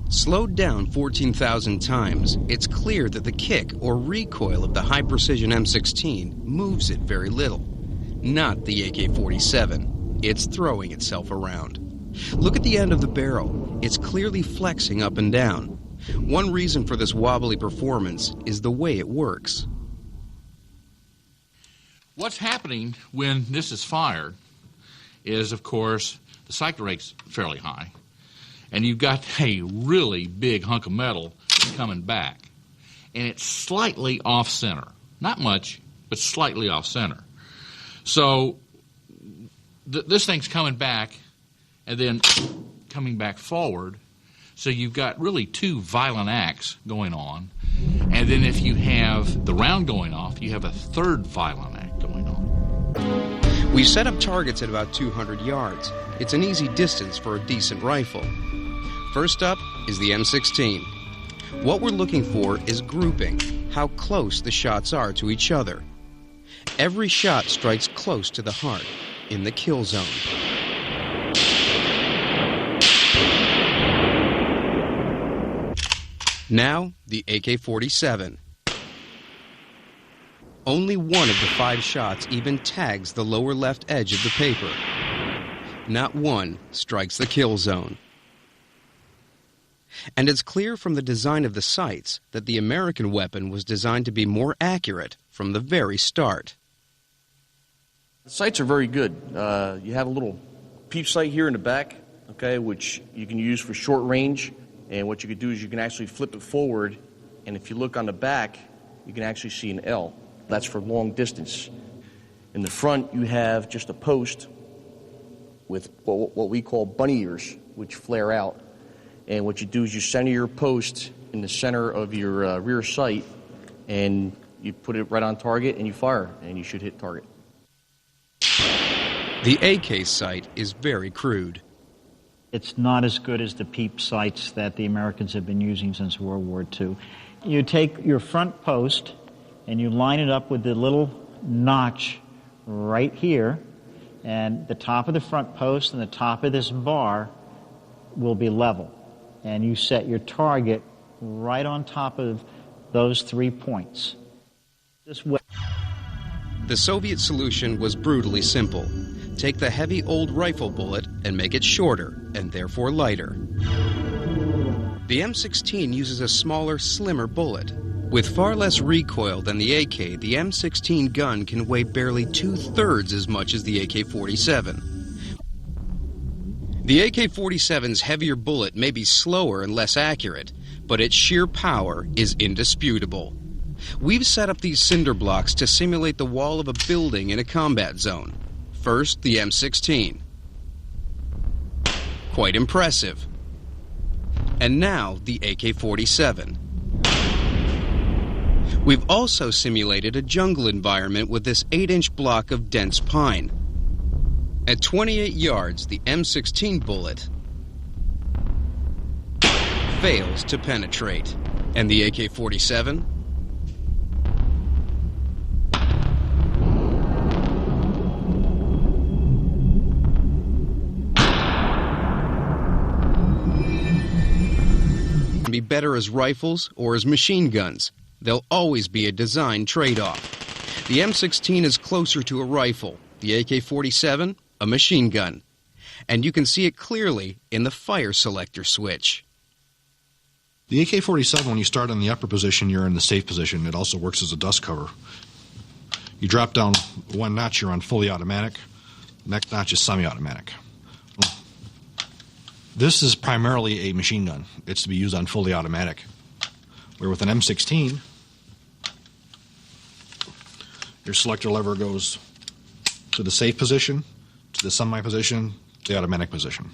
Slowed down 14,000 times, it's clear that the kick or recoil of the high-precision M16 moves it very little. Not the AK-47. It's throwing itself around. Look at the end of the barrel. It's clearly flexing up and down. One reason for this wobbly performance is the way it works. What's happening when this is fired is, of course, the cycle rate's fairly high, and you've got a really big hunk of metal that's coming back, and it's slightly off-center. Not much, but slightly off-center. So this thing's coming back and then coming back forward, so you've got really two violent acts going on, and then if you have the round going off, you have a third violent act going on. We've set up targets at about 200 yards. It's an easy distance for a decent rifle. First up is the M16. What we're looking for is grouping, how close the shots are to each other. Every shot strikes close to the heart, in the kill zone. Now, the AK-47. Only one of the 5 shots even tags the lower left edge of the paper. Not one strikes the kill zone. And it's clear from the design of the sights that the American weapon was designed to be more accurate from the very start. The sights are very good. You have a little peep sight here in the back, okay, which you can use for short range. And what you could do is you can actually flip it forward, and if you look on the back, you can actually see an L. That's for long distance. In the front, you have just a post with what we call bunny ears, which flare out. And what you do is you center your post in the center of your rear sight, and you put it right on target, and you fire, and you should hit target. The AK sight is very crude. It's not as good as the peep sights that the Americans have been using since World War II. You take your front post and you line it up with the little notch right here, and the top of the front post and the top of this bar will be level. And you set your target right on top of those 3 points. This way. The Soviet solution was brutally simple. Take the heavy old rifle bullet and make it shorter, and therefore lighter. The M16 uses a smaller, slimmer bullet. With far less recoil than the AK, the M16 gun can weigh barely 2/3 as much as the AK-47. The AK-47's heavier bullet may be slower and less accurate, but its sheer power is indisputable. We've set up these cinder blocks to simulate the wall of a building in a combat zone. First, the M16. Quite impressive. And now, the AK-47. We've also simulated a jungle environment with this 8-inch block of dense pine. At 28 yards, the M16 bullet fails to penetrate. And the AK-47? Be better as rifles or as machine guns. There'll always be a design trade-off. The M16 is closer to a rifle, the AK-47 a machine gun. And you can see it clearly in the fire selector switch. The AK-47, when you start in the upper position, you're in the safe position. It also works as a dust cover. You drop down 1 notch, you're on fully automatic. Next notch is semi-automatic. This is primarily a machine gun. It's to be used on fully automatic. Where with an M16, your selector lever goes to the safe position, to the semi position, to the automatic position.